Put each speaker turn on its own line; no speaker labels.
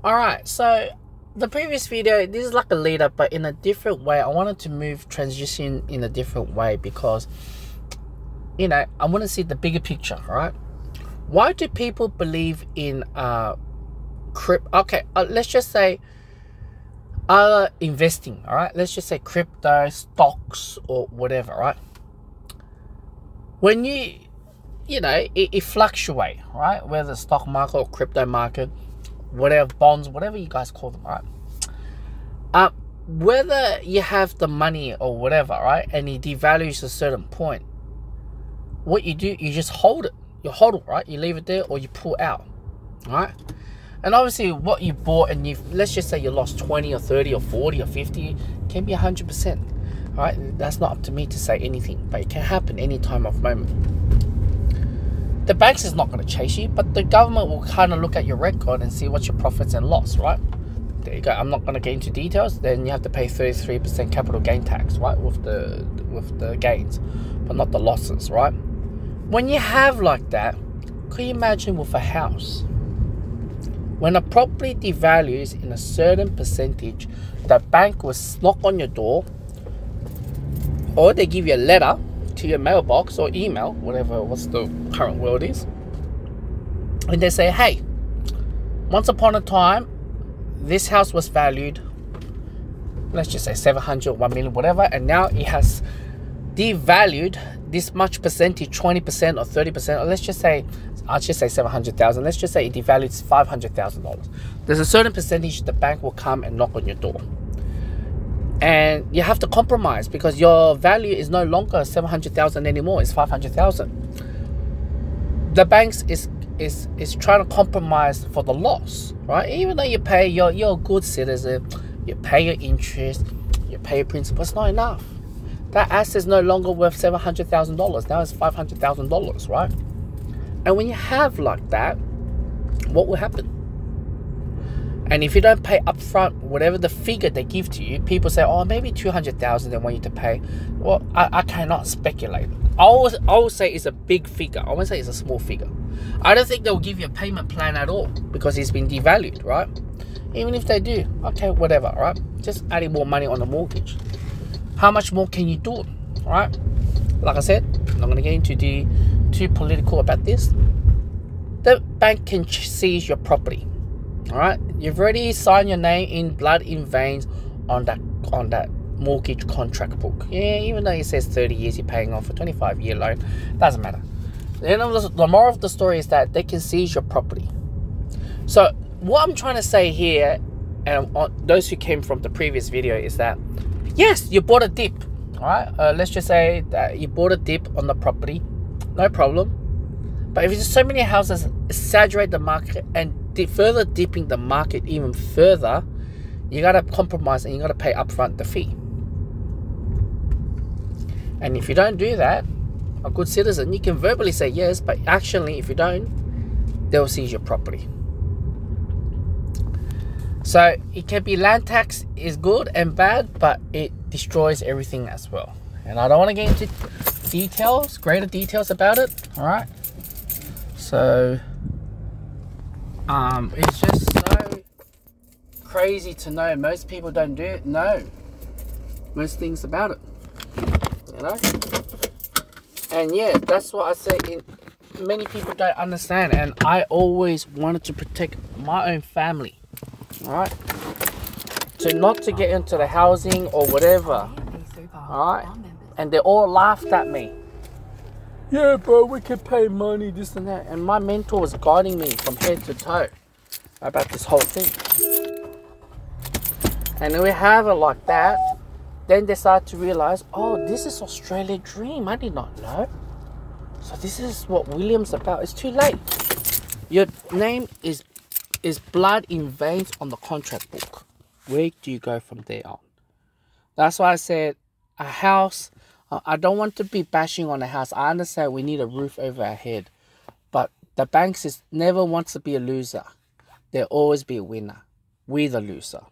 Alright, so the previous video, this is like a lead up, but in a different way. I wanted to transition in a different way because, you know, I want to see the bigger picture, right? Why do people believe in let's just say investing, all right? Let's just say crypto, stocks, or whatever, right? When you know, it fluctuates, right? Whether the stock market or crypto market, whatever, bonds, whatever you guys call them, right? Whether you have the money or whatever, right, and it devalues a certain point, what you do, you just hold it. You hold it, right? You leave it there or you pull out, right? And obviously what you bought and let's just say you lost 20 or 30 or 40 or 50, can be 100%, right? That's not up to me to say anything, but it can happen any time of moment. The banks is not going to chase you, but the government will kind of look at your record and see what's your profits and loss, right? There you go. I'm not going to get into details. Then you have to pay 33% capital gain tax, right, with the gains, but not the losses, right? When you have like that, can you imagine with a house? When a property devalues in a certain percentage, the bank will knock on your door, or they give you a letter to your mailbox or email, what's the current word is, and they say, hey, once upon a time this house was valued, let's just say 700, 1 million, whatever, and now it has devalued this much percentage, 20% or 30%, or let's just say, I'll just say 700,000, let's just say it devalues $500,000. There's a certain percentage the bank will come and knock on your door. And you have to compromise because your value is no longer 700,000 anymore. It's 500,000. The banks is trying to compromise for the loss, right? Even though you pay, you're a good citizen, you pay your interest, you pay your principal. It's not enough. That asset is no longer worth $700,000. Now it's $500,000, right? And when you have like that, what will happen? And if you don't pay upfront, whatever the figure they give to you, people say, oh, maybe 200,000 they want you to pay. Well, I cannot speculate. I always say it's a big figure. I won't say it's a small figure. I don't think they'll give you a payment plan at all because it's been devalued, right? Even if they do, okay, whatever, right? Just adding more money on the mortgage. How much more can you do, right? Like I said, I'm not going to get into too political about this. The bank can seize your property. All right, you've already signed your name in blood in veins on that mortgage contract book. Yeah, even though it says 30 years you're paying off a 25-year loan, doesn't matter. The moral of the story is that they can seize your property. So what I'm trying to say here, and those who came from the previous video, is that yes, you bought a dip. All right, let's just say that you bought a dip on the property, no problem. But if there's so many houses, saturate the market and further dipping the market even further, you gotta compromise and you gotta pay upfront the fee. And if you don't do that, a good citizen, you can verbally say yes, but actually, if you don't, they'll seize your property. So it can be land tax is good and bad, but it destroys everything as well. And I don't want to get into details, greater details about it. All right. So it's just so crazy to know. Most people don't know most things about it, you know. And yeah, that's what I say. Many people don't understand, and I always wanted to protect my own family. All right, so not to get into the housing or whatever. All right, and they all laughed at me. Yeah, bro, we can pay money, this and that. And my mentor was guiding me from head to toe about this whole thing. And we have it like that. Then they start to realize, oh, this is Australia Dream. I did not know. So this is what William's about. It's too late. Your name is blood in veins on the contract book. Where do you go from there on? That's why I said a house. I don't want to be bashing on a house. I understand we need a roof over our head. But the banks never wants to be a loser. They'll always be a winner. We're the loser.